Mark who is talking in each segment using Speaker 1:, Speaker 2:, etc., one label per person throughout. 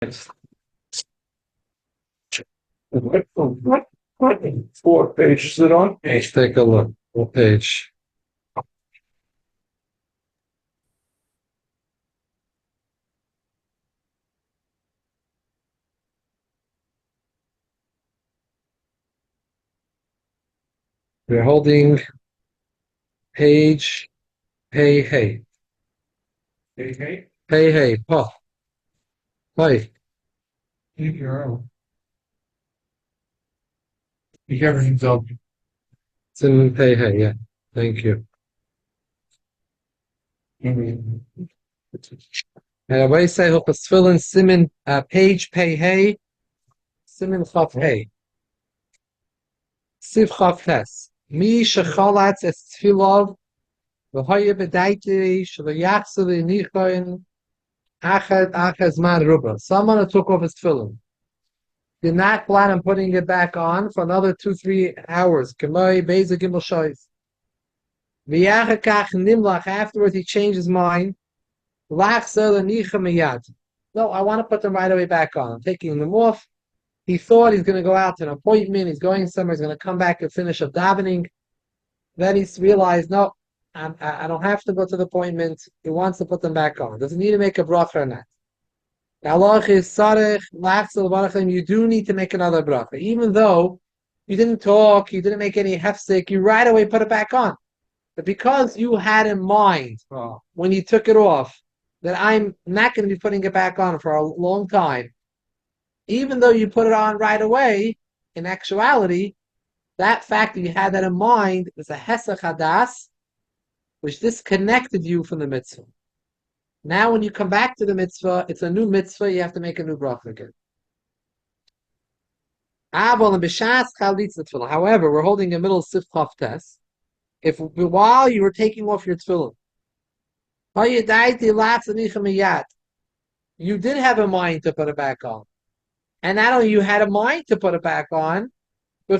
Speaker 1: What 4 pages is it on?
Speaker 2: Let's take a look. What page? We're holding page hey hey.
Speaker 1: Hey, hey,
Speaker 2: Hey hey. Oh, hi.
Speaker 1: leave your own. Everything's open.
Speaker 2: It's in hey hey, yeah. Thank you. What do you say? Hilchos Tefillin Simin page pay hey Simin Chaf hey Siv Chaf Tes Mi shechalatz es tefilov v'hoye bedaiti shelo yachsu v'nichoin achad man ruba. Someone who took off his tefillin did not plan on putting it back on for another 2-3 hours. Kamoi Beza Gimel Shoyz. V'yachakach nimlach. Afterwards, he changed his mind. Lachsa l'nicha miyad. No, I want to put them right away back on. I'm taking them off. He thought he's going to go out to an appointment. He's going somewhere. He's going to come back and finish up davening. Then he's realized, no, I don't have to go to the appointment. He wants to put them back on. Does he need to make a bracha or not? The halach is sarech lachsa l'barachim. You do need to make another bracha, even though you didn't talk, you didn't make any hefsek. You right away put it back on. But because you had in mind when you took it off that I'm not going to be putting it back on for a long time, even though you put it on right away, in actuality, that fact that you had that in mind is a hesach hadas, which disconnected you from the mitzvah. Now, when you come back to the mitzvah, it's a new mitzvah. You have to make a new bracha again. However, we're holding a middle sifchaf test. If while you were taking off your tefillin, you did have a mind to put it back on, and not only you had a mind to put it back on, you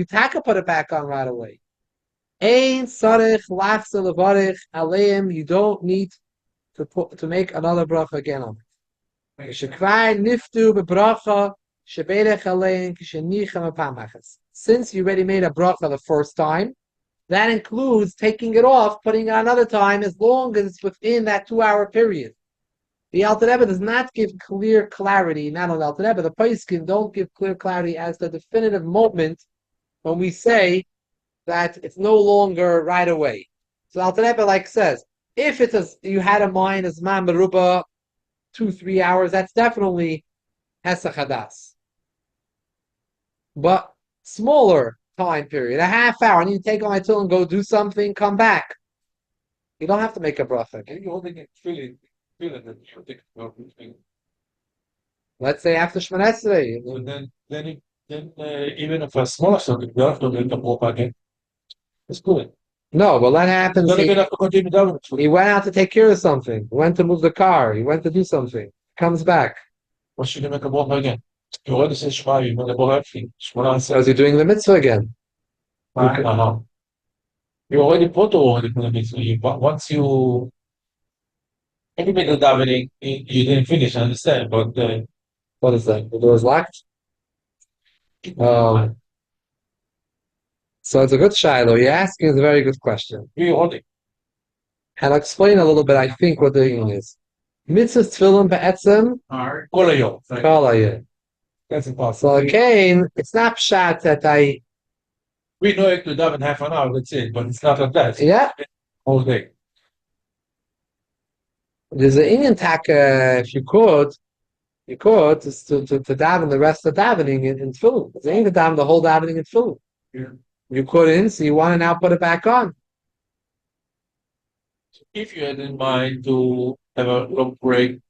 Speaker 2: taka put it back on right away. You don't need to make another bracha again on it. Since you already made a bracha the first time, that includes taking it off, putting it on another time, as long as it's within that 2-hour period. The Alter Rebbe does not give clear clarity, not only the Alter Rebbe, the Poskim don't give clear clarity as the definitive moment when we say that it's no longer right away. So Alter Rebbe says, if it's you had a mind as man meruba 2-3 hours, that's definitely hesach hadas. But smaller time period, a half hour, I need to take on my tool and go do something, come back. You don't have to make a bracha.
Speaker 1: You're holding it feeling that you think about it.
Speaker 2: Let's say after Shemona Esrei.
Speaker 1: But then even if a smaller circuit, you have to make a bracha again. It's good.
Speaker 2: No, but that happens.
Speaker 1: You're gonna have to continue davening.
Speaker 2: He went out to take care of something. He went to move the car. He went to do something. Comes back.
Speaker 1: What should you make a bracha again? You already said Shema, you made a bracha. Shemona
Speaker 2: So is he doing the mitzvah again?
Speaker 1: No. You already put already in the mitzvah. Once you made the davening, you didn't finish, I understand, but
Speaker 2: What is that? The door is locked? So it's a good shiloh. You're asking is a very good question.
Speaker 1: you holding.
Speaker 2: And I'll explain a little bit, I think, what the meaning is. Mitzvah tefillin be'etzem
Speaker 1: Kol hayom.
Speaker 2: kol hayom.
Speaker 1: That's impossible.
Speaker 2: So again, it's not pshat that
Speaker 1: We know it to daven half an hour, that's it, but it's not like that.
Speaker 2: yeah.
Speaker 1: Whole day.
Speaker 2: There's an Indian taka, if you could is to daven the rest of davening in tefillin. It's ain't to daven the whole davening in tefillin.
Speaker 1: Yeah.
Speaker 2: You couldn't, so you want to now put it back on.
Speaker 1: If you had in mind to have a long break,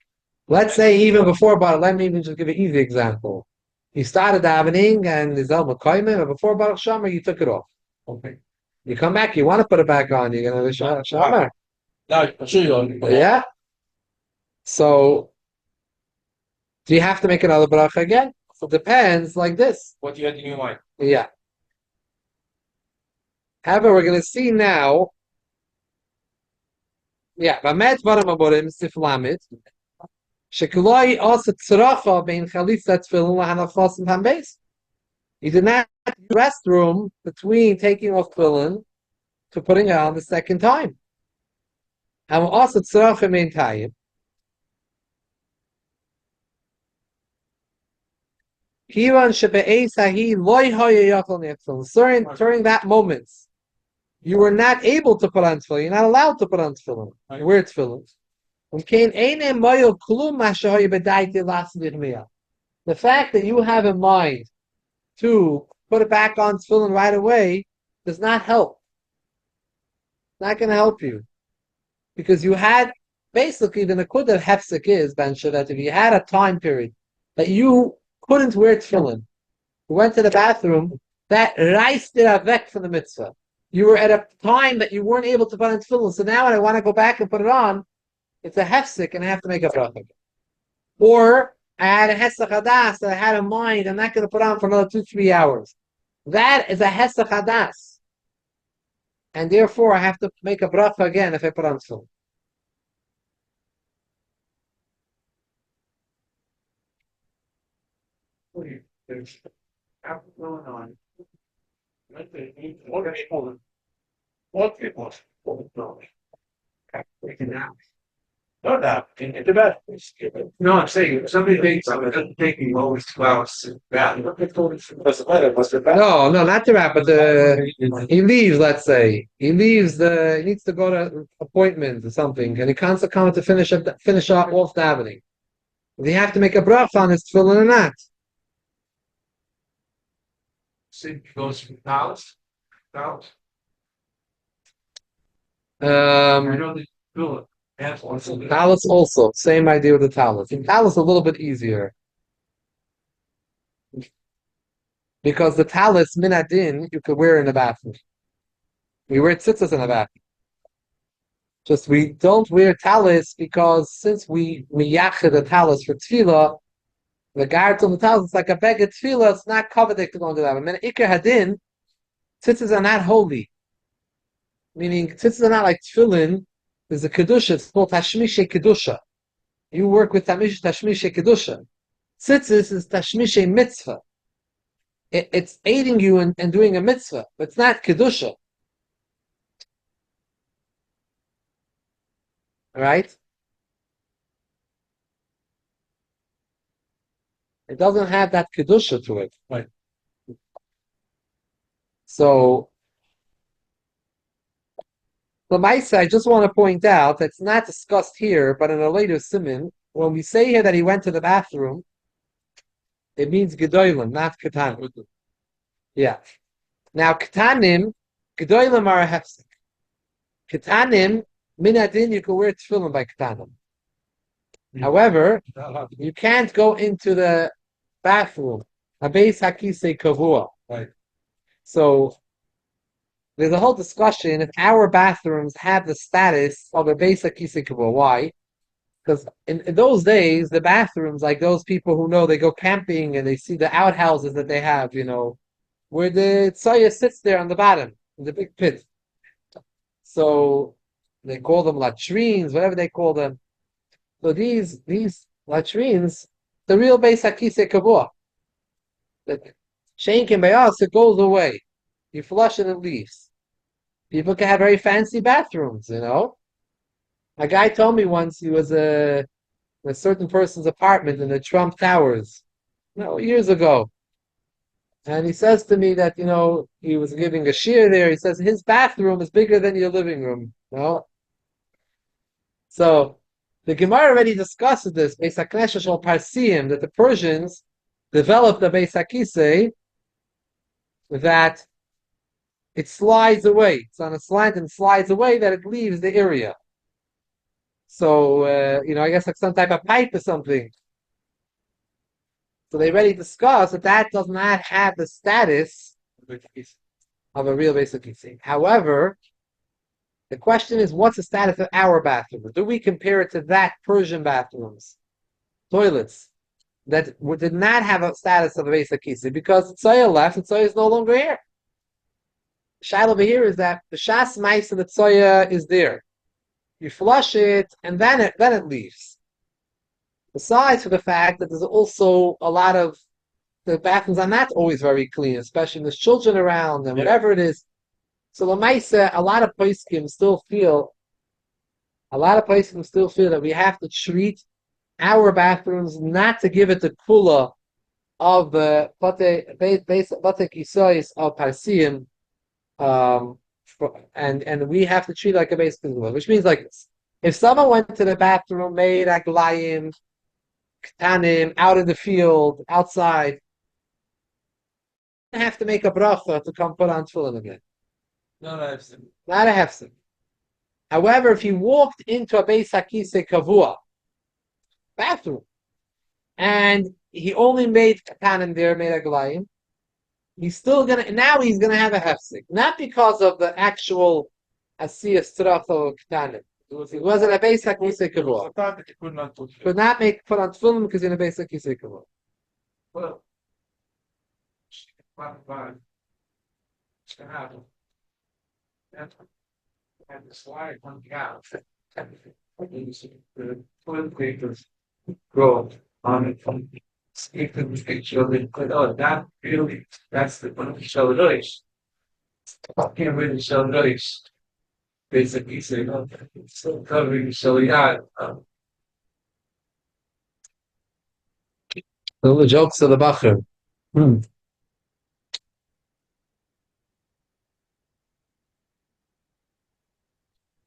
Speaker 2: Let's say even before, but let me even just give an easy example. You started davening and there's El Mekoyim, but before Baruch Shomer, you took it off.
Speaker 1: okay.
Speaker 2: You come back, you want to put it back on, you're going to have Shomer.
Speaker 1: Now I'll show you.
Speaker 2: Yeah? So, do you have to make another bracha again? So it depends like this.
Speaker 1: What you had in your mind.
Speaker 2: Yeah. However, we're going to see now. Yeah, Bamet Varam Aborim Sif Lamed. Shekuloi also tzracha bein chalitza tefillin lahanafas and pambes. He did not use the restroom between taking off tefillin to putting it on the second time. And also tzracha mein tayim. During that moment, you were not able to put on tefillin. You're not allowed to put on tefillin. You wear tefillin. The fact that you have in mind to put it back on tefillin right away does not help. It's not going to help you. Because you had, basically, the nakud of hefsek is, Ben that if you had a time period that you couldn't wear tefillin, you went to the bathroom, that reist it avek from the mitzvah. You were at a time that you weren't able to put on tefillin, so now when I want to go back and put it on, it's a hefsek and I have to make a bracha. Or I had a hesach hadas that I had in mind, I'm not going to put on for another 2-3 hours. That is a hesach hadas. And therefore I have to make a bracha again if I put on tefillin.
Speaker 1: There's going on. What people? What people? Freaking out. No, that in the bed. No, I'm saying if somebody thinks I'm going to take me always 2 hours to bath. What's the matter? What's the bath?
Speaker 2: No, not the rat, but he leaves. Let's say he leaves. He needs to go to appointment or something, and he can't come to finish off davening. Does he have to make a bracha on his tefillin or not?
Speaker 1: He goes from Dallas. I
Speaker 2: Um,
Speaker 1: know they do it.
Speaker 2: Talis also same idea with the talis. In talis a little bit easier because the talis minadin you could wear in the bathroom. We wear tzitzis in the bathroom. Just we don't wear talis because since we yachid the talis for tefillah, the guard on the talis it's like a bag of tefillah. It's not covered to go into that. I mean, ikar hadin tzitzis are not holy, meaning tzitzis are not like tefillin. There's a kedusha. It's called tashmishe kedusha. You work with tashmishe kedusha. Tzitzis is tashmishe mitzvah. It's aiding you in doing a mitzvah, but it's not kedusha. Right? It doesn't have that kedusha to it.
Speaker 1: Right.
Speaker 2: So, Lamaisa, I just want to point out that's not discussed here, but in a later siman, when we say here that he went to the bathroom, it means gedolim, not katanim. Yeah. Now, katanim, gedolim are a hefsek. Katanim, minadin, you can wear tefillin by katanim. However, you can't go into the bathroom. Habeis hakisei kavua.
Speaker 1: Right.
Speaker 2: So, there's a whole discussion if our bathrooms have the status of a basic kisei kavua. Why? Because in those days, the bathrooms, like those people who know they go camping and they see the outhouses that they have, where the tzaya sits there on the bottom, in the big pit. So they call them latrines, whatever they call them. So these latrines, the real basic kisei kavua. The shenkin by us, it goes away. You flush and it leaves. People can have very fancy bathrooms, A guy told me once he was in a certain person's apartment in the Trump Towers, years ago. And he says to me that, he was giving a shiur there. He says his bathroom is bigger than your living room. So the Gemara already discusses this, Beis HaKnesset Shel Parsim, that the Persians developed the Beis HaKisei that it slides away. It's on a slant and slides away that it leaves the area. So, I guess like some type of pipe or something. So they already discussed that does not have the status of a real basic kisei. However, the question is, what's the status of our bathroom? Do we compare it to that Persian bathrooms, toilets, that did not have a status of a basic kisei because Tzaya left and Tzaya is no longer here? Shaila over here is that the shas mais of the tzoya is there. You flush it and then it leaves. Besides for the fact that there's also a lot of the bathrooms are not always very clean, especially when there's children around and whatever it is. So Lamaisa, a lot of poskim still feel that we have to treat our bathrooms not to give it the kula of the bate kisois of parsiim, and we have to treat it like a base kula, which means like this. If someone went to the bathroom, made aglayim, ktanim, out in the field, outside, have to make a bracha to come put on tefillin again.
Speaker 1: No, no, I've seen.
Speaker 2: Not a hefsim. However, if he walked into a Beis Hakise Kavua bathroom and he only made katanim there, made a glayim, he's gonna have a hefsek, not because of the actual asiyah strach or katanim. It wasn't a Beis Hakise Kavua. Could not make put on tefillin because in a Beis Hakise Kavua.
Speaker 1: Well, fine. It's gonna happen. And the slide coming out. The toilet papers grow on it from speaking with each other. But oh, that's the one show noise. I can't really show noise. Basically, saying, oh, it's still covering show yeah.
Speaker 2: The jokes of the bacher.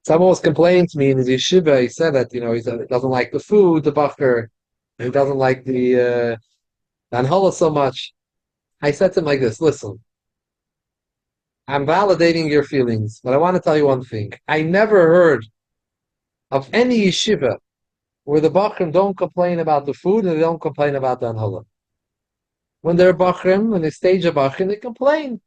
Speaker 2: Someone was complaining to me in his yeshiva. He said that he doesn't like the food, the bacher, he doesn't like the anhola so much. I said to him like this: Listen, I'm validating your feelings, but I want to tell you one thing. I never heard of any yeshiva where the bachrim don't complain about the food and they don't complain about the anhola. When they're bachrim, when they stage a bachrim, they complain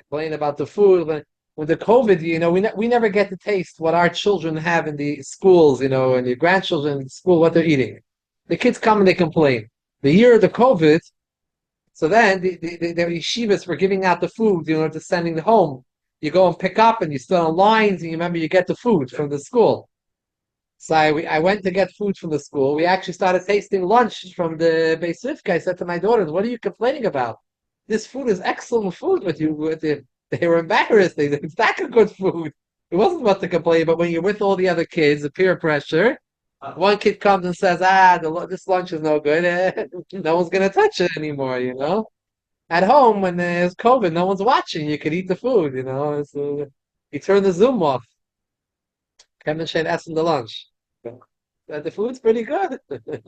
Speaker 2: about the food. With the COVID, we never get to taste what our children have in the schools, and your grandchildren in school, what they're eating. The kids come and they complain. The year of the COVID, so then the yeshivas were giving out the food, to sending home. You go and pick up and you still on lines and you remember you get the food from the school. So I went to get food from the school. We actually started tasting lunch from the Beis Rivka. I said to my daughters, what are you complaining about? This food is excellent food They were embarrassed. They said, it's not a good food. It wasn't what to complain, but when you're with all the other kids, the peer pressure, one kid comes and says, this lunch is no good. No one's going to touch it anymore, At home, when there's COVID, no one's watching. You could eat the food, So you turn the Zoom off. Kevin Shane essen the lunch. The food's pretty good.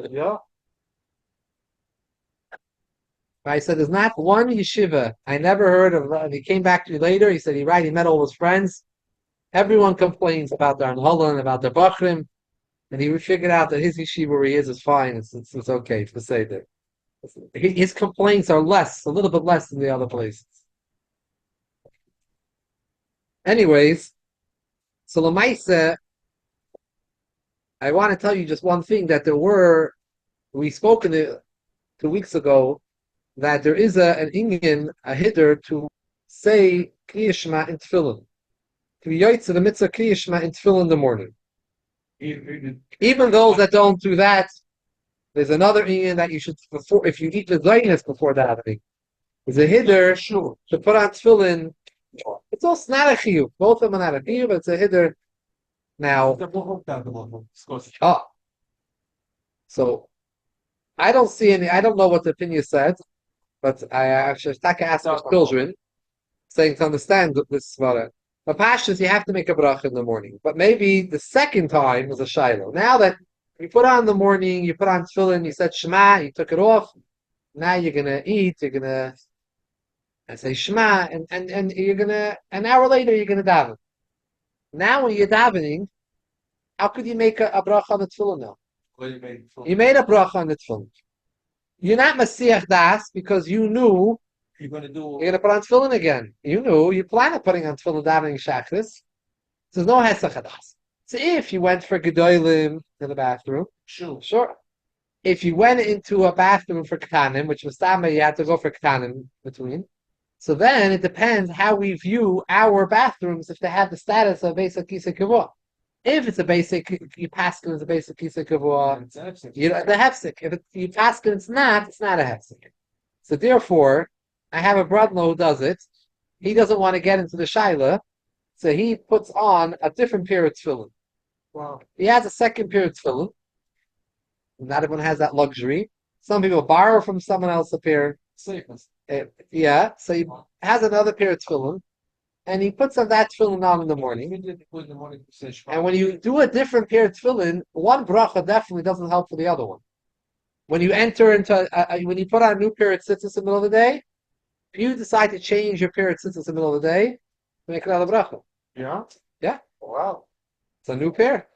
Speaker 1: Yeah.
Speaker 2: I said, there's not one yeshiva. I never heard of, and he came back to me later. He said, he met all his friends. Everyone complains about their Anholan, about their Bachrim. And he figured out that his yeshiva where he is fine. It's okay to say that. His complaints are a little bit less than the other places. Anyways, so Lamaisa, I want to tell you just one thing that we spoke in 2 weeks ago, that there is an Indian, a hiddur, to say Kriya Shema in Tefillin. To be yoytze the mitzvah Kriya Shema in Tefillin in the morning. Even those that don't do that, there's another Indian that you should, if you eat the zaynis before davening, there's a hiddur to put on Tefillin. It's also not a chiyuv. Both of them are not a chiyuv, but it's a hiddur. Now, so I don't know what the opinion said. But I actually asked our children, saying to understand this svara. But pashas, you have to make a bracha in the morning. But maybe the second time was a shiloh. Now that you put on the morning, you put on tefillin, you said Shema, you took it off. Now you're gonna eat. You're gonna say Shema, and you're gonna an hour later you're gonna daven. Now when you're davening, how could you make a bracha on the tefillin now? You made a bracha on the tefillin. You're not Masiach Das because you knew you're going to put on tefillin again. You plan on putting on tefillin davening shachris. So there's no Hesach Das. So if you went for Gedolim in the bathroom, sure. If you went into a bathroom for Ketanim, which was Tama, you had to go for Ketanim between. So then it depends how we view our bathrooms if they have the status of Beis Hakisa Kavua. If it's a basic, you paskin it's a basic kisei kavua. You know the hefsek. If you paskin it's not a hefsek. So therefore, I have a brother who does it. He doesn't want to get into the shaila, so he puts on a different pair of tefillin.
Speaker 1: Wow.
Speaker 2: He has a second pair of tefillin. Not everyone has that luxury. Some people borrow from someone else a pair.
Speaker 1: Safest.
Speaker 2: Yeah, so he has another pair of tefillin, and he puts on that tefillin on in the morning. And when you do a different pair of tefillin, one bracha definitely doesn't help for the other one. When you enter into, when you put on a new pair of tzitzis in the middle of the day, if you decide to change your pair of tzitzis in the middle of the day, make another bracha.
Speaker 1: Yeah?
Speaker 2: Yeah.
Speaker 1: Wow.
Speaker 2: It's a new pair.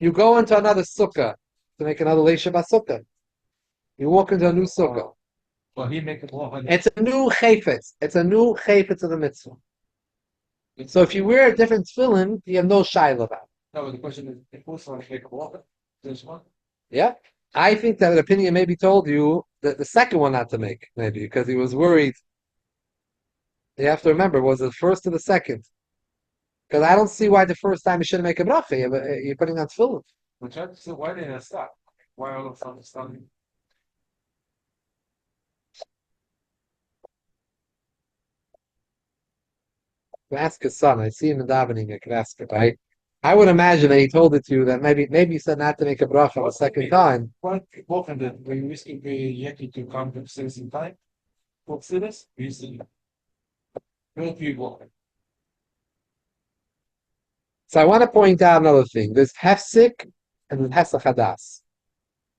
Speaker 2: You go into another sukkah to make another leisha sukkah. You walk into a new sukkah.
Speaker 1: Well, he make it more.
Speaker 2: It's a new chayfetz. It's a new chayfetz of the mitzvah. So if you wear a different tefillin, you have no shayla about it.
Speaker 1: No, but the question is, if also want to make a walk, there's one.
Speaker 2: Yeah. I think that opinion maybe told you that the second one not to make, maybe, because he was worried. You have to remember, was it the first or the second? Because I don't see why the first time you shouldn't make a bracha. You're putting on tefillin.
Speaker 1: We tried to say, why didn't it stop? Why all of a sudden starting?
Speaker 2: Ask his son. I see him in davening. I could ask him. I would imagine that he told it to you that maybe he said not to make a bracha a second time.
Speaker 1: What often did we risking the yeti to come to same time? What cities? We see. Don't be walking.
Speaker 2: So I want to point out another thing. There's hefsik and there's hesach hadas.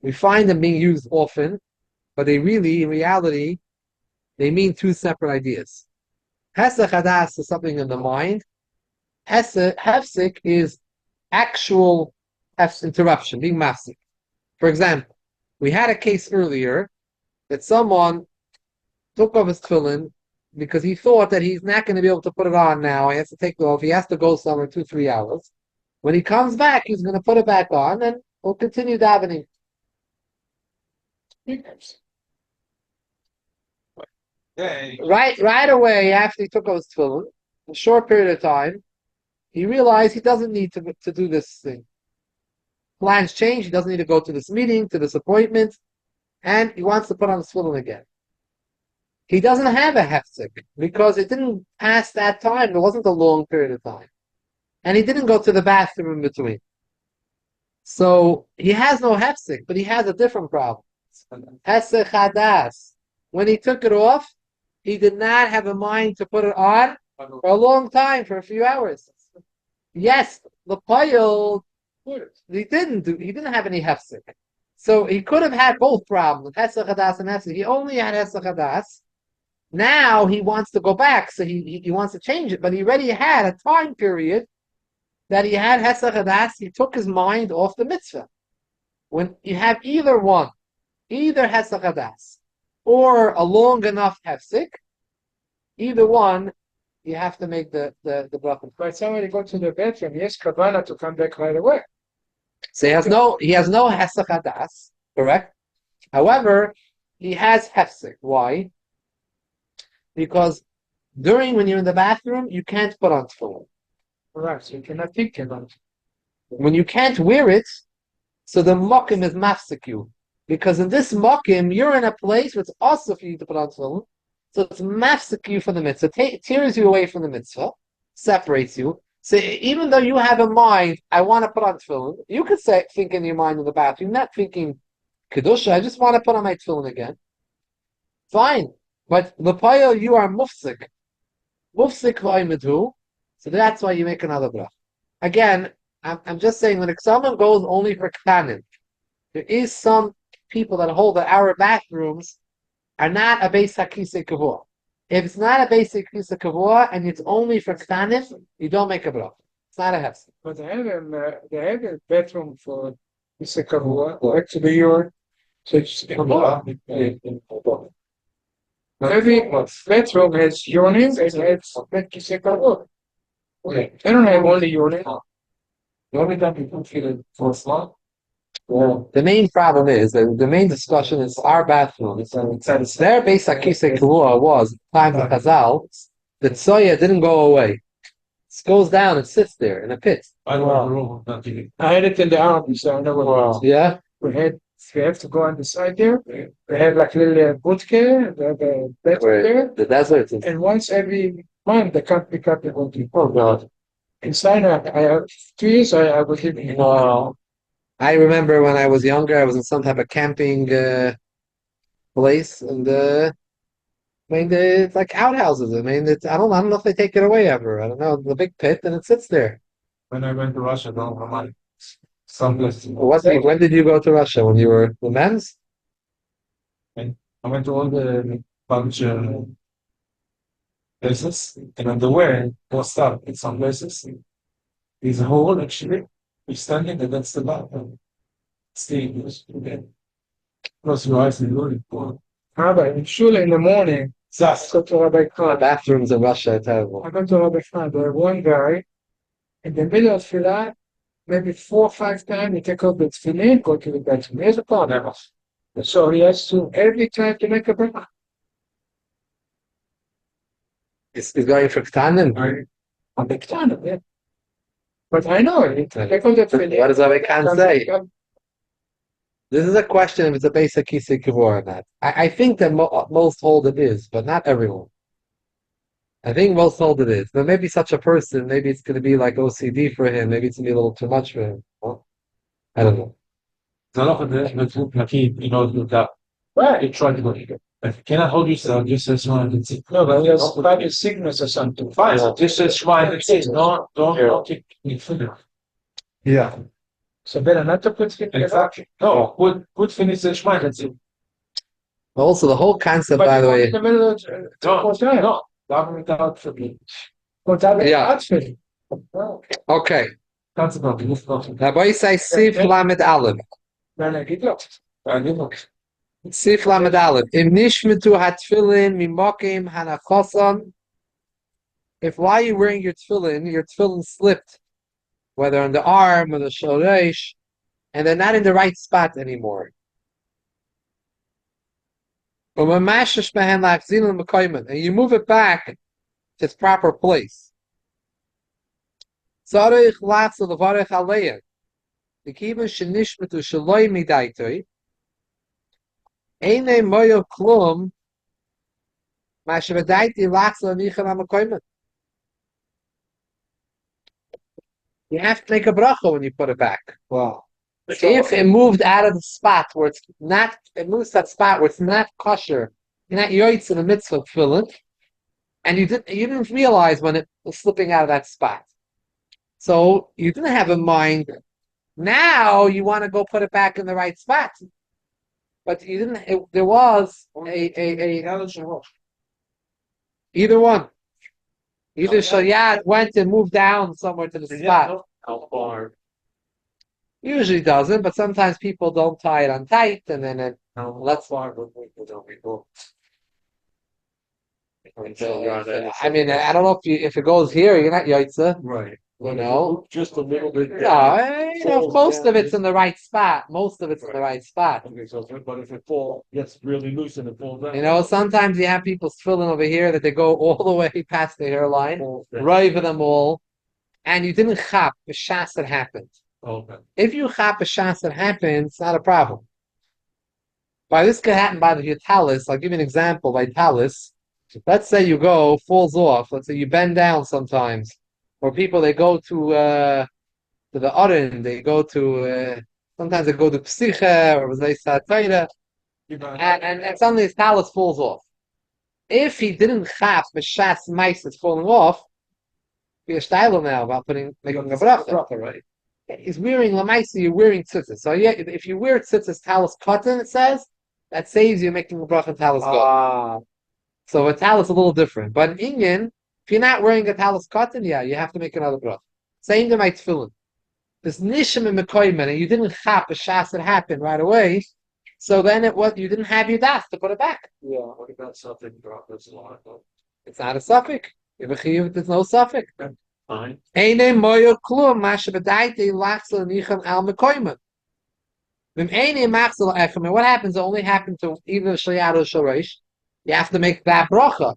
Speaker 2: We find them being used often, but they really, in reality, they mean two separate ideas. Hesach hadas is something in the mind. Hefsik is actual interruption, being mafsik. For example, we had a case earlier that someone took off his tefillin because he thought that he's not going to be able to put it on now. He has to take it off. He has to go somewhere 2-3 hours. When he comes back, he's going to put it back on and we'll continue davening. Right away after he took off his tefillin, a short period of time, he realized he doesn't need to do this thing. Plans change. He doesn't need to go to this meeting, to this appointment, and he wants to put on his tefillin again. He doesn't have a hefsek because it didn't pass that time. There wasn't a long period of time. And he didn't go to the bathroom in between. So he has no hefsek, but he has a different problem. Hesech hadas. When he took it off, he did not have a mind to put it on for a long time, for a few hours. Yes, the payil, he didn't have any hefsek. So he could have had both problems, hesech hadas and hefsek. He only had hesech hadas. Now he wants to go back, so he wants to change it, but he already had a time period that he had hesach hadas. He took his mind off the mitzvah. When you have either one, either hesach hadas or a long enough hefsek, either one, you have to make the bracha.
Speaker 1: But somebody go to the bathroom, yes, kavana to come back right away.
Speaker 2: So he has no hesach hadas, correct? However, he has hefsek. Why? Because when you're in the bathroom, you can't put on tefillin.
Speaker 1: Right, so you cannot think about it.
Speaker 2: When you can't wear it, so the mokim is mafsik you. Because in this mokim, you're in a place where it's also for you to put on tefillin. So it's mafsik you from the mitzvah, tears you away from the mitzvah, separates you. So even though you have a mind, I want to put on tefillin, you could think in your mind in the bathroom, not thinking kedusha, I just want to put on my tefillin again. Fine. But l'payil, you are mufsik v'aymedu, so that's why you make another brach. Again, I'm just saying when someone goes only for ktanim, there is some people that hold that our bathrooms are not a beis hakisei kavua. If it's not a beis hakisei kavua and it's only for ktanim, you don't make a brach. It's not a hefsek.
Speaker 1: But they have a bathroom for kisei kavua, or actually your every bathroom has yoni and has kisei kavua. I don't have only yoni. The only time people feel it for small.
Speaker 2: Well, the main problem is that the main discussion is our bathroom. Their beis hakisei kavua was time of Chazal. The tsoya didn't go away. goes down and sits there in a pit.
Speaker 1: I don't know. I had it in the army, so I know what it is.
Speaker 2: Yeah?
Speaker 1: We have to go on the side there. We have like little budke, the bed there.
Speaker 2: The desert.
Speaker 1: And once every month, they come pick up the budke.
Speaker 2: Oh, God.
Speaker 1: Inside, I have 2 years, I was living in.
Speaker 2: Wow. I remember when I was younger, I was in some type of camping place, and I mean, it's like outhouses. I mean, I don't know if they take it away ever. I don't know. The big pit, and it sits there.
Speaker 1: When I went to Russia, no, my some places.
Speaker 2: When did you go to Russia? When you were the men's?
Speaker 1: And I went to all the bunch of places, and on the way, was up in some places. There's a hole actually. You're standing against the bathroom. Staying again. Close your eyes and really poor. Rabbi, in shul in the morning, I go to Rabbi
Speaker 2: The
Speaker 1: Khan.
Speaker 2: bathrooms in Russia are terrible.
Speaker 1: I go to Rabbi Khan. There one guy in the middle of Tefillah, maybe 4 or 5 times, he take off the Tefiliin, go to the bathroom. Here's a problem. So he has to every time to make a bracha.
Speaker 2: It's going for Ktanim.
Speaker 1: I'm big fan of it. But I know it. Take off the Tefillin.
Speaker 2: What does Rabbi Khan say? This is a question if it's a basic kisei kivor or not. I think that most hold it is, but not everyone. I think most hold it is. But maybe such a person, maybe it's going to be like OCD for him. Maybe it's going to be a little too much for him. Well, I don't know.
Speaker 1: Right.
Speaker 3: You try to go here. If you cannot hold yourself, just say Shema and say.
Speaker 1: No, but he has probably sickness or something.
Speaker 3: Fine, just say Shema and say. Don't kick me finger.
Speaker 2: Yeah.
Speaker 1: So better not to put it
Speaker 3: Exactly. No, put finish the Shema and say.
Speaker 2: Also, the whole concept,
Speaker 1: But
Speaker 2: by the
Speaker 1: in
Speaker 2: way.
Speaker 1: the middle of
Speaker 3: No, daven without forgetting.
Speaker 2: Yeah. Okay.
Speaker 3: Concept of the
Speaker 2: Rabbi say Sif Lamed Aleph.
Speaker 1: Then I get lost.
Speaker 2: Sif Lamed Aleph. Im nishmetu hatfilin mimokim hanachosan. If while you're wearing your tefillin slipped, whether on the arm or the shoresh, and they're not in the right spot anymore. And you move it back to its proper place. Tzarich latzel levarech aleya. L'kivan shenishmetu shaloi midaitoi. Einei moyo klum. Mashvadaiti latzel nichan hamakoyman. You have to make a bracha when you put it back.
Speaker 1: Wow.
Speaker 2: If it moved out of the spot where it's not, it moves that spot where it's not kosher, you're not yoitz in the mitzvah of tefillin, and you didn't realize when it was slipping out of that spot. So you didn't have in mind. Now you want to go put it back in the right spot, but you didn't. There was either one. Either Shayat went and moved down somewhere to the spot.
Speaker 3: How far?
Speaker 2: Usually doesn't, but sometimes people don't tie it on tight, and then it
Speaker 3: Let's far don't we go.
Speaker 2: I mean, I don't know if it goes here, you're not yaitza.
Speaker 3: Right.
Speaker 2: You know?
Speaker 3: Just a little bit.
Speaker 2: No, most of it's in the right spot. Most of it's in the right spot.
Speaker 3: Okay, so but if it gets really loose and it falls down.
Speaker 2: You know, sometimes you have people filling over here that they go all the way past the hairline, right them all, and you didn't chap the shas that happened.
Speaker 3: Okay.
Speaker 2: If you chap a shas that happened, it's not a problem. By this could happen by the talis. I'll give you an example. By talis, let's say you go, falls off. Let's say you bend down sometimes. Or people, they go to the Aron, they go to, sometimes they go to Psiche, or they start Torah, and suddenly his talus falls off. If he didn't chap the shas mice that's falling off, be a style now about making a bracha.
Speaker 3: Right.
Speaker 2: He's wearing lamaisa, you're wearing tzitzis. So yeah, if you wear tzitzis talus cotton, it says, that saves you making a bracha talus cotton. So a talus is a little different. But in Indian, if you're not wearing a talus cotton, yeah, you have to make another bracha. Same to my tefillin. This nishim and mekoyman, and you didn't chap a shas that happened right away, so then you didn't have your das to put it back.
Speaker 3: Yeah, what about something drop? That's a lot.
Speaker 2: It's not a suffix. There's no suffix.
Speaker 3: Fine.
Speaker 2: Eine moyo klum mashe bedaite lachsel nichan al mekoyman. Vim eine machsel echem. What happens? It only happened to either shayad or shoresh. You have to make that bracha.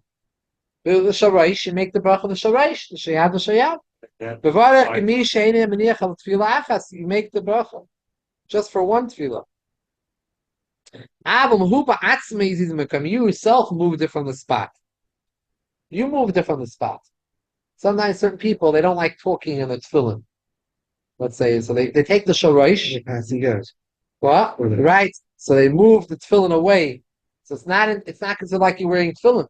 Speaker 2: The shoresh, you make the bracha of the shoresh. The shayad, the shayad. Bevarech k'mi she'enei meniach al tefillah achas. You make the bracha just for one tefillah. You yourself moved it from the spot. You moved it from the spot. Sometimes certain people, they don't like talking in the tefillin. Let's say, so they take the shorosh. What? Right. So they move the tefillin away. So it's not considered like you're wearing tefillin.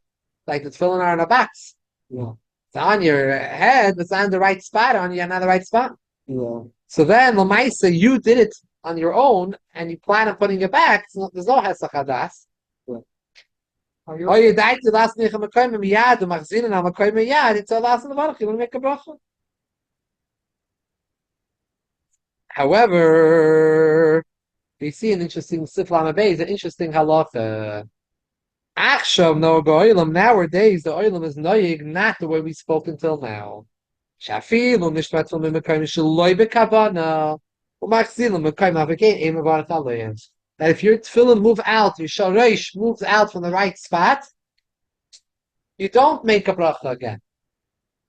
Speaker 2: Like the tefillin are in a box. Yeah. It's on your head, it's on the right spot, on you, not the right spot. Yeah. So then, Lamaisa, you did it on your own, and you plan on putting it back. So there's no hesach hadas. Oh, you died to last nicha makoyim miyad, umachzinin al makoyim miyad. It's a last in the barach. You want to make a bracha. However, you see an interesting siflam abayz, an interesting halacha. Achshav no go'ilam. Nowadays, the oilam is noyig, not the way we spoke until now. Shafil u'nishmatzul mimakaim shaloi bekavana u'machzilim mimakaim avikein aim avarach alayim. That if your tefillin move out, your shorosh moves out from the right spot, you don't make a bracha again.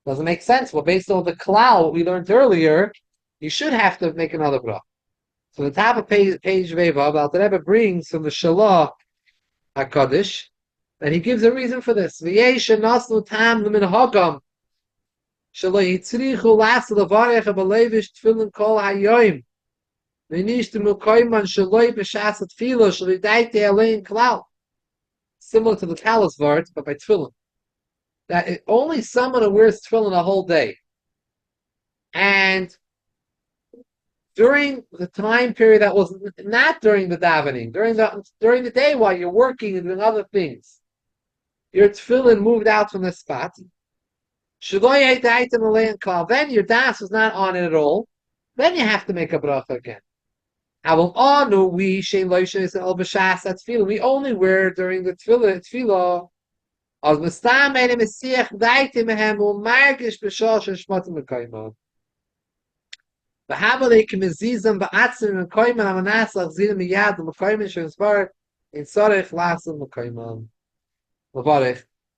Speaker 2: Doesn't make sense. Well, based on the klal we learned earlier, you should have to make another bracha. So the top of page Vevav, Alter Rebbe brings from the Shalah HaKadosh, and he gives a reason for this. V'yesh nasnu tam l'minhagam shelo yitzrichu las levarech b'leivish tefillin kol hayoim v'nish t'mukoyman sheloi b'shas tefillah shelidaite alein klal. Similar to the talis vart, but by tefillin. That only someone who wears tefillin a whole day, and during the time period that was not during the davening, during the day while you're working and doing other things, your tefillin moved out from the spot. Then your das was not on it at all. Then you have to make a bracha again. We only wear during the tefillah.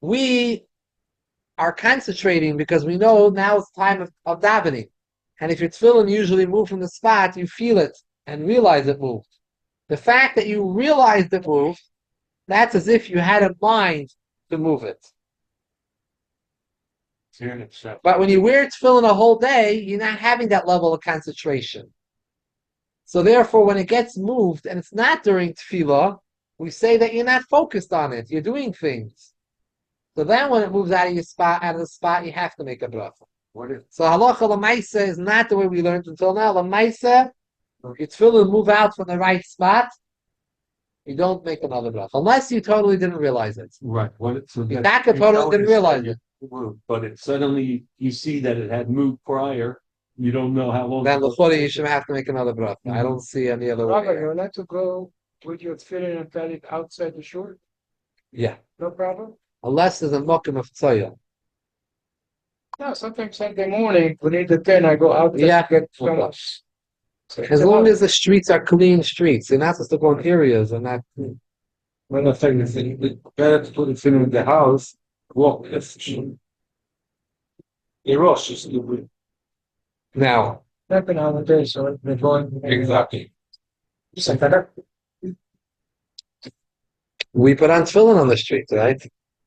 Speaker 2: We are concentrating because we know now it's time of davening. And if your tefillin usually move from the spot, you feel it and realize it moved. The fact that you realized it moved, that's as if you had a mind to move it. But when you wear tefillin a whole day, you're not having that level of concentration. So therefore, when it gets moved, and it's not during tefillah, we say that you're not focused on it. You're doing things. So then when it moves out of the spot, you have to make a bracha. So halacha l'maisa is not the way we learned until now. L'maisa, your tefillin move out from the right spot, you don't make another bracha. Unless you totally didn't realize it.
Speaker 3: Right.
Speaker 2: You totally didn't realize it.
Speaker 3: But it suddenly you see that it had moved prior. You don't know how long.
Speaker 2: Then the you should have to make another bracha. I don't see any other way.
Speaker 1: Rabbi, you're allowed to go with your tefillin and put it outside the shore?
Speaker 2: Yeah.
Speaker 1: No problem?
Speaker 2: Unless there's a mokum of tzoya.
Speaker 1: No, sometimes Sunday morning, we need the 10, I go out
Speaker 2: Yeah.
Speaker 1: to get so much. So
Speaker 2: As long as the streets are clean streets, you're not supposed to go in areas and not.
Speaker 3: When I think it's better to put it in the house, walk this. Erosh is the
Speaker 2: Now,
Speaker 1: happen holiday, so we're going.
Speaker 3: exactly.
Speaker 2: we put on tefillin on the street, right?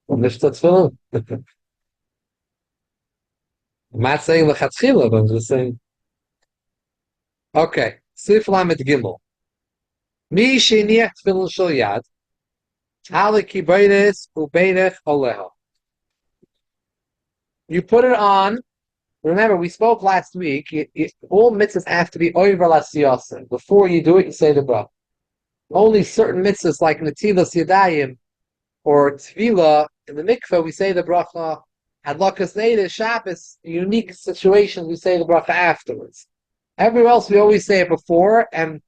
Speaker 2: Lift the tefillin. I'm not saying lechatchila, but I'm just saying. Okay, Sif Lamed Gimel. Mi sheniach tefillin shel yad, haliki beides ubeidech oleha. You put it on. Remember, we spoke last week. All mitzvahs have to be over lasiyasa. Before you do it, you say the bracha. Only certain mitzvahs like netilas yadayim or tefillah in the mikveh, we say the bracha. Hadlakas neder Shabbos, unique situations, we say the bracha afterwards. Everywhere else, we always say it before, and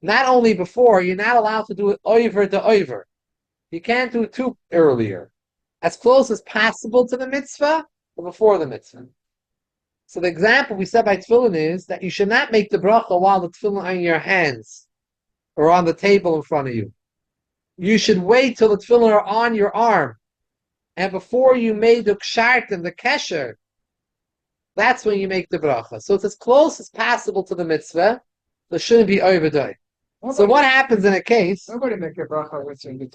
Speaker 2: not only before, you're not allowed to do it over to over. You can't do it too earlier. As close as possible to the mitzvah, or before the mitzvah. So the example we said by tefillin is that you should not make the bracha while the tefillin are in your hands or on the table in front of you. You should wait till the tefillin are on your arm. And before you made the kshart and the kesher, That's when you make the bracha. So it's as close as possible to the mitzvah. There shouldn't be overdone. So what happens in a case?
Speaker 1: Nobody make a bracha with you. You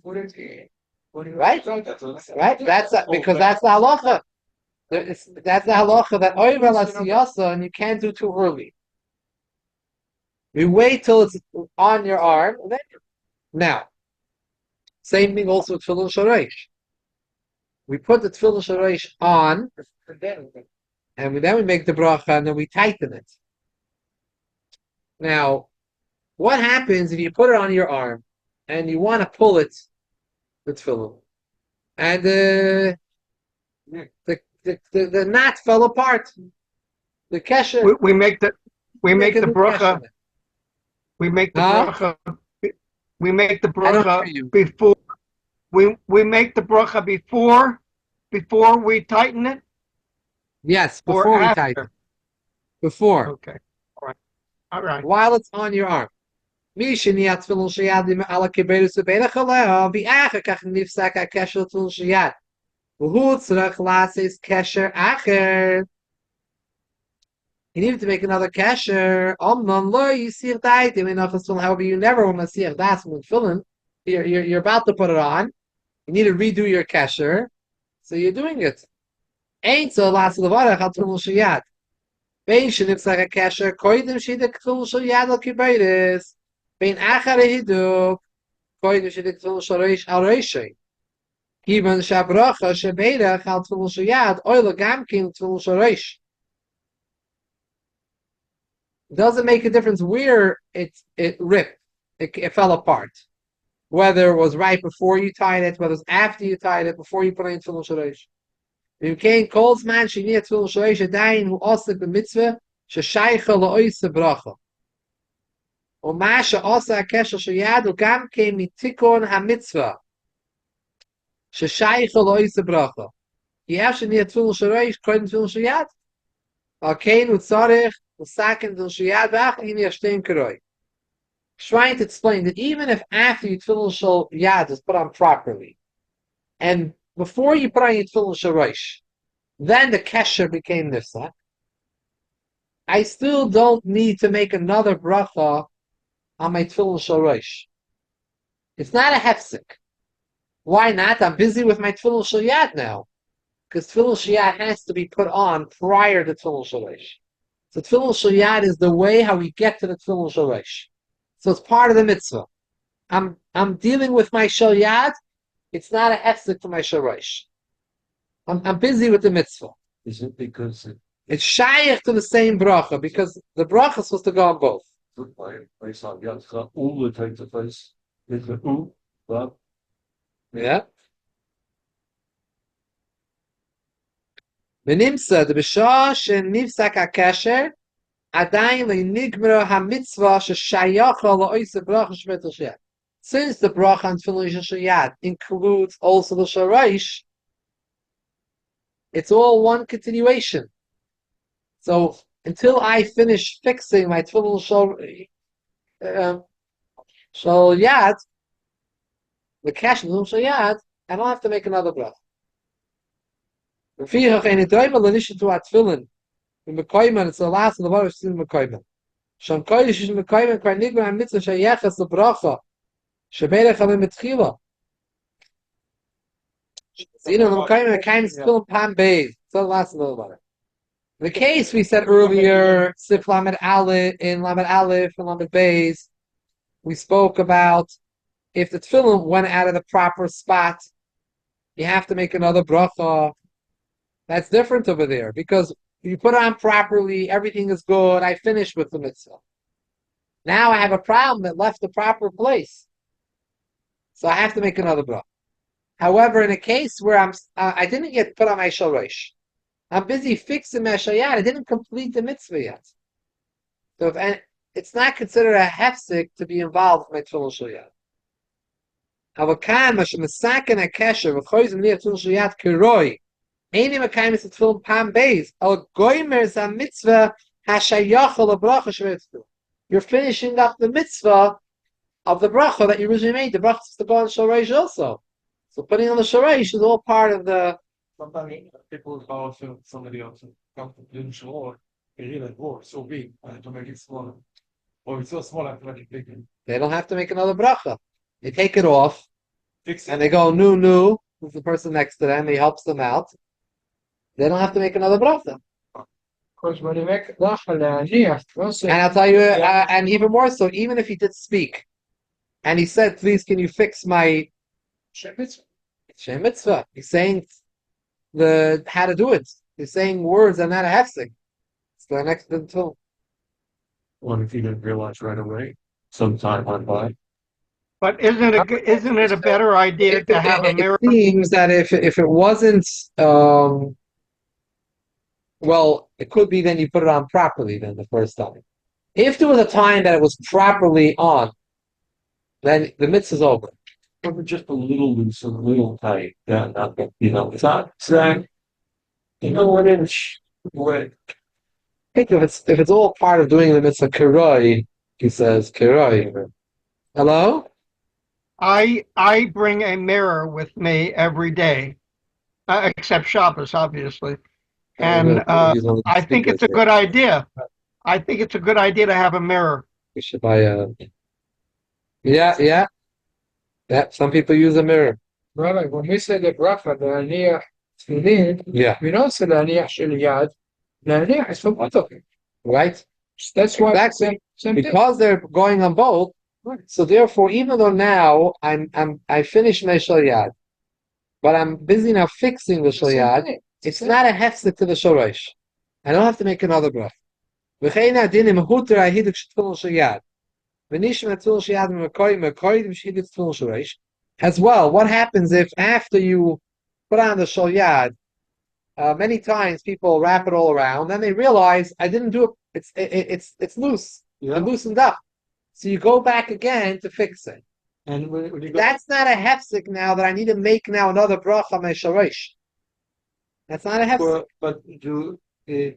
Speaker 1: put it in.
Speaker 2: Right? Right? Because that's the halacha. That's the halacha that over lasiyasa and you can't do too early. You wait till it's on your arm. And then now, same thing also with tefillin sharesh. We put the tefillin sharesh on, and then we make the bracha, and then we tighten it. Now, what happens if you put it on your arm and you want to pull it, the tefillin, and the knot fell apart? The kesher.
Speaker 4: We make the bracha.
Speaker 2: Kesher.
Speaker 4: We make the
Speaker 2: Huh?
Speaker 4: bracha. We make the
Speaker 2: I don't
Speaker 4: bracha
Speaker 2: hear you.
Speaker 4: before. We make the bracha before we tighten it,
Speaker 2: Yes,
Speaker 4: or
Speaker 2: before we
Speaker 4: after.
Speaker 2: tighten. Before.
Speaker 4: Okay. All right.
Speaker 2: While it's on your arm. You need to make another kesher. However, you never want to see if that's when filling. You're about to put it on. You need to redo your kesher. So you're doing it. Ain't so last of the water. Bein shenifsach hakesher koidim shidek tefillin shel yad al kibayis. Bein achar hiduk koidim shidek tefillin shel reish al reishei. Kivan shabracha shebeirach al tefillin shel yad oila gamkin tefillin shel reish. It doesn't make a difference where it ripped, it fell apart. Whether it was right before you tied it, whether it was after you tied it, before you put it in tefillin shel reish. If Cain calls man shenia tefillin shleish adayin who osik b'mitzvah sheshaycha la'oisa bracha. Or masha osa akesher sheyad ugam kein mitikon hamitzvah sheshaycha la'oisa bracha. Yev shenia tefillin shleish koin tefillin sheyad. Al Cain utzarich usakin tefillin sheyad v'ach hini yashtem karoi. Trying to explain that even if after you tefillin sheyad is put on properly, and before you put on your tefillin shleish, then the kesher became nifsa. I still don't need to make another bracha on my tefillin shleish. It's not a hefsek. Why not? I'm busy with my tefillin sheyad now, because tefillin sheyad has to be put on prior to tefillin shleish. So tefillin sheyad is the way how we get to the tefillin shleish. So it's part of the mitzvah. I'm dealing with my sheyad. It's not a hefsek for my shleish. I'm busy with the mitzvah.
Speaker 3: Is it because
Speaker 2: It's shaykh to the same bracha, because the bracha is supposed to go on both.
Speaker 3: it's not all the takes place? Is the but
Speaker 2: Yeah. V'nimsa, the b'shah shenivsak hakesher, adayin le'nigmra hamitzvah sheshayacha la'oisa bracha shmetel sheyad. Since the bracha on tefillin sheyad includes also the sharash, it's all one continuation. So until I finish fixing my tefillin sheyad, the cash tefillin sheyad, I don't have to make another bracha. It's the last of the water still Mekayman. Sham Kodesh is Mekayman Karnigman and Mitzvah Shayachas the Bracha. Sheberech Halim Mitchila. So the Mekayman Kaim is still in Pam Beis. So the last of the water. The case we said earlier, Sif Lamed Aleph in Lamed Aleph and Lamed Beis, we spoke about if the tefillin went out of the proper spot, you have to make another bracha. That's different over there, because if you put it on properly, everything is good, I finished with the mitzvah. Now I have a problem that left the proper place. So I have to make another bracha. However, in a case where I didn't get put on my shalosh, I'm busy fixing my shayat, I didn't complete the mitzvah yet. So it's not considered a hefsek to be involved with my tefillin shayat. Avakan mashemesaken akesher v'choizim liya tefillin shayat kiroi. You're finishing up the mitzvah of the bracha that you originally made. The bracha is to go on Shoresh also. So putting on the Shoresh is all part of the
Speaker 1: Sometimes people call to somebody else and come to do shul, and you're like, "Whoa, it's so big! I have to make it smaller." Or it's so small, I have to make it bigger.
Speaker 2: They don't have to make another bracha. They take it off
Speaker 1: Fix
Speaker 2: and
Speaker 1: it.
Speaker 2: they go new. With the person next to them, he helps them out. They don't have to make another bracha.
Speaker 5: Because when you make bracha le'aniach, don't say,
Speaker 2: And I'll tell you, and even more so, even if he did speak, and he said, "Please, can you fix my
Speaker 5: shemitz,
Speaker 2: Shem mitzvah?" He's saying the how to do it. He's saying words and not a hefsek. It's the next thing too.
Speaker 3: What if you didn't realize right away? Some time went by.
Speaker 4: But isn't it a better idea to have a mirror?
Speaker 2: It seems that if it wasn't, well, it could be then you put it on properly then the first time. If there was a time that it was properly on, then the mitzvah is over.
Speaker 3: Or just a little loose, a little tight. Yeah, not, it's not exact. You know what inch? What?
Speaker 2: I think if it's all part of doing the mitzvah kiroi, he says kiroi. Hello?
Speaker 4: I bring a mirror with me every day, except Shabbos, obviously. And I think it's a good idea. I think it's a good idea to have a mirror.
Speaker 2: We should buy a. Yeah. Some people use a mirror.
Speaker 5: Rabbi, when we say the bracha le'aniach tefillin,
Speaker 2: Yeah.
Speaker 5: we don't say le'aniach shel yad. Le'aniach is for both of them.
Speaker 2: Right?
Speaker 5: That's why
Speaker 2: Exactly.
Speaker 5: same thing.
Speaker 2: Because they're going on both. So therefore, even though now I finished my shalyad, but I'm busy now fixing the shalyad, it's not a hefsek to the shoresh. I don't have to make another bracha. V'chein adinim huter ahidik shetfilin shalyad. V'nishim etzul shalyad m'makoyim shehidik tefilin shoresh. As well, what happens if after you put on the shalyad, many times people wrap it all around, then they realize I didn't do it. It's loose.
Speaker 3: Yeah.
Speaker 2: It loosened up. So you go back again to fix it.
Speaker 3: And when you go,
Speaker 2: That's not a hefsek now that I need to make now another bracha on my sharesh. That's not a hefsek.
Speaker 3: but do if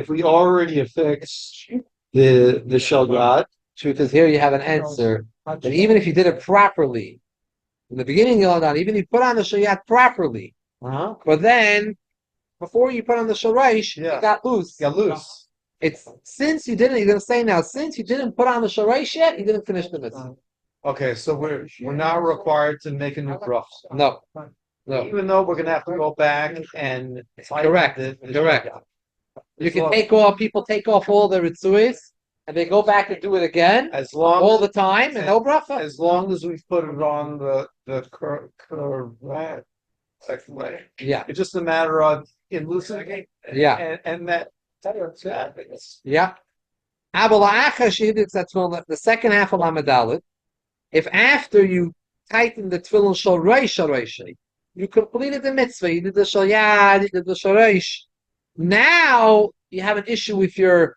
Speaker 3: we already affix the shalgat,
Speaker 2: Truth is, here you have an answer that even if you did it properly, in the beginning you learned on, even if you put on the shayat properly, but then before you put on the sharesh,
Speaker 3: Yeah.
Speaker 2: it got loose.
Speaker 3: got loose.
Speaker 2: It's since you didn't. You're going to say now, since you didn't put on the sharesh yet, you didn't finish the mitzvah.
Speaker 6: Okay, so we're not required to make a new bracha,
Speaker 2: No.
Speaker 6: even though we're gonna have to go back and.
Speaker 2: Correct. You can take off. People take off all the ritzuis, and they go back and do it again
Speaker 6: As long
Speaker 2: all the time, and no bracha.
Speaker 6: as long as we put it on the correct way.
Speaker 2: Yeah,
Speaker 6: It's just a matter of in loosening.
Speaker 2: yeah,
Speaker 6: And that.
Speaker 2: yeah. The second half of Amadalit, if after you tighten the tefillin shoresh, you completed the mitzvah, you did the shalyad, you did the shoresh. Now you have an issue with your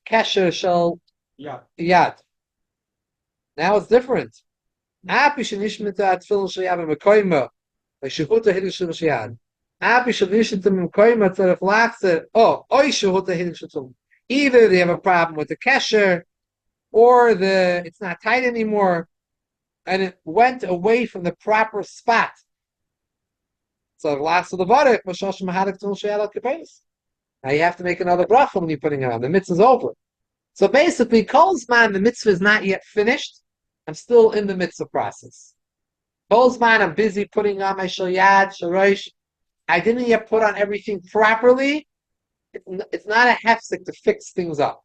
Speaker 2: kesher shel
Speaker 1: Yeah.
Speaker 2: yad. Now it's different. Api shenishmita tefillin shalyad b'mekoyma, v'shehuta hiddush shel shalyad. Api shenishmita b'mekoyma tzarech lachzer. Oy shehuta hiddush shel. Either they have a problem with the kesher, or it's not tight anymore, and it went away from the proper spot. So last of the varech, now you have to make another bracha when you're putting it on. The mitzvah is over. So basically, Kolzman, the mitzvah is not yet finished. I'm still in the mitzvah process. Kolzman, I'm busy putting on my shalyad, sharosh. I didn't yet put on everything properly. It's not a hefsek to fix things up.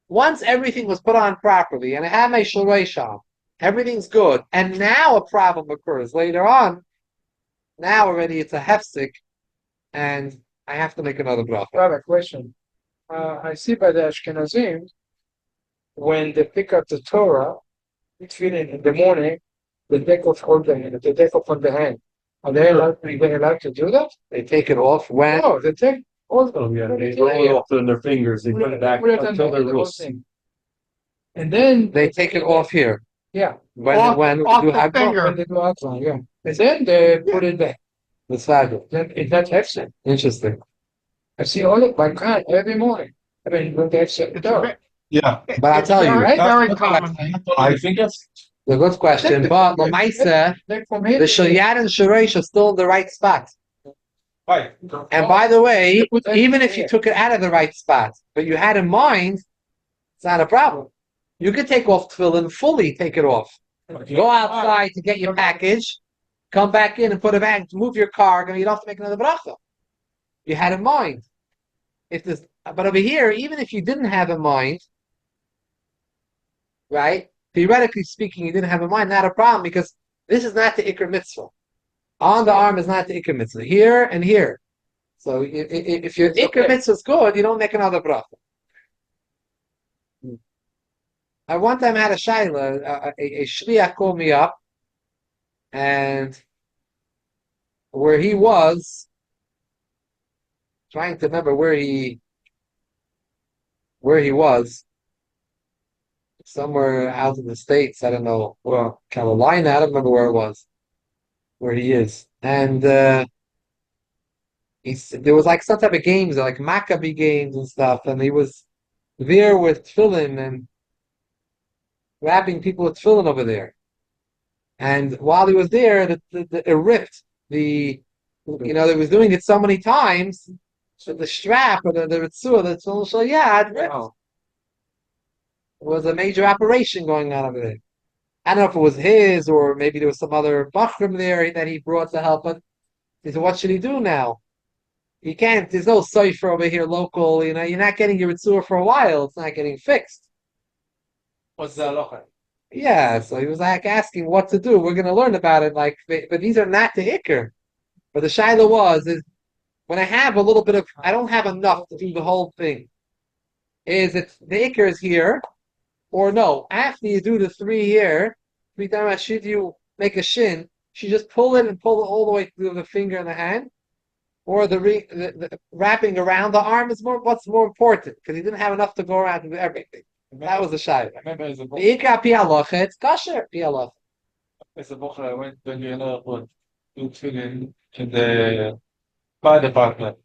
Speaker 2: Once everything was put on properly, and I have my sharosh on, everything's good, and now a problem occurs later on. Now already it's a hefsek, and I have to make another bracha.
Speaker 5: I have a question. I see by the Ashkenazim, when they pick up the Torah, tefillin in the morning, they take off from the hand. Are they allowed to do that?
Speaker 2: They take it off when?
Speaker 5: No, they take all the
Speaker 3: Oh, yeah, they roll it off on their fingers. They put it back until they're
Speaker 5: the
Speaker 3: real.
Speaker 5: whole thing. And then
Speaker 2: They take it off here.
Speaker 5: Yeah,
Speaker 2: When
Speaker 4: Off
Speaker 2: do
Speaker 4: the
Speaker 2: Haggadah?
Speaker 4: finger.
Speaker 5: when they go outside, yeah. And then they put it back.
Speaker 2: That's fabulous.
Speaker 5: Then it's not hefsek.
Speaker 2: Interesting.
Speaker 5: I see all of my kind every morning. When they have set the
Speaker 4: It's
Speaker 5: Torah.
Speaker 6: Yeah,
Speaker 2: But I'll
Speaker 4: it's
Speaker 2: tell you,
Speaker 4: very,
Speaker 5: right?
Speaker 4: very common.
Speaker 3: I think that's
Speaker 2: a good question, but Lamaisa, the Shalyad and Sharish are still in the right spot.
Speaker 1: Right.
Speaker 2: And by the way, even if you took it out of the right spot, but you had in mind, it's not a problem. You could take off tefillin fully, take it off. Go outside to get your package, come back in and put it back, move your car, you don't have to make another bracha. You had in mind. But over here, even if you didn't have in mind, right? Theoretically speaking, you didn't have in mind, not a problem, because this is not the Iker mitzvah. On the arm is not the Iker mitzvah. Here and here. So if your Iker mitzvah is good, you don't make another bracha. I one time had a shayla, a shliach called me up, and where he was, trying to remember where he was, somewhere out in the States, I don't know, well, Carolina, I don't remember where it was, where he is. And there was like some type of games, like Maccabi games and stuff, and he was there with tefillin and wrapping people with tefillin over there. And while he was there, it ripped. They was doing it so many times, so the strap or the ritzur, the tefillin shalyad ripped. Wow. It was a major operation going on over there. I don't know if it was his or maybe there was some other bachrim there that he brought to help, but he said, what should he do now? He can't, there's no cipher over here local, you're not getting your ritzur for a while, it's not getting fixed.
Speaker 1: What's the halacha?
Speaker 2: Yeah, so he was like asking what to do. We're going to learn about it, but these are not the Iker. But the shaila is when I have a little bit of, I don't have enough to do the whole thing. Is it the Iker is here, or no? After you do the 3 here, 3 times should you make a shin? Should you just pull it all the way through the finger and the hand, or the wrapping around the arm is what's more important because he didn't have enough to go around with everything. That was the shayla.
Speaker 1: I remember as a book.
Speaker 2: The Ikra pi halacha, it's kosher pi halacha.
Speaker 1: As a book, I went to the airport to tefillin in the fire department.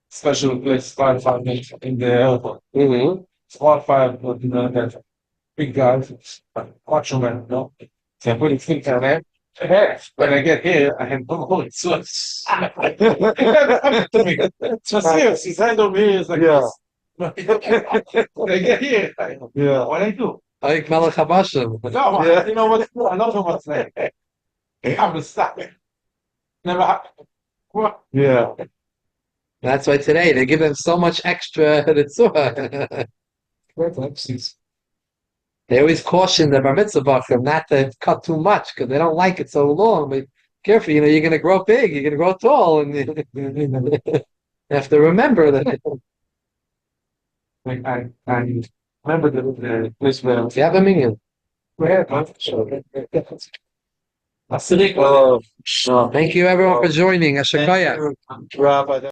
Speaker 1: Special place, fire department in the airport.
Speaker 2: Mm-hmm.
Speaker 1: Small fire, but that big guys, macho man, no? So I put his feet down there. When I get here, I have no hold. So it's to me. So serious, his hand over here is like this. When I get here, what I do?
Speaker 2: Like Melech HaBashim.
Speaker 1: No, you know what? I don't know what's name. I'm stuck. Never happened. What?
Speaker 6: Yeah.
Speaker 2: That's why today they give them so much extra ritzur. They always caution the bar mitzvah bachrim not to cut too much because they don't like it so long. But careful, you're going to grow big, you're going to grow tall, and you have to remember that.
Speaker 1: I remember the place where
Speaker 2: You have a minion. Thank you everyone for joining. Ashakaya.
Speaker 6: Rabbi.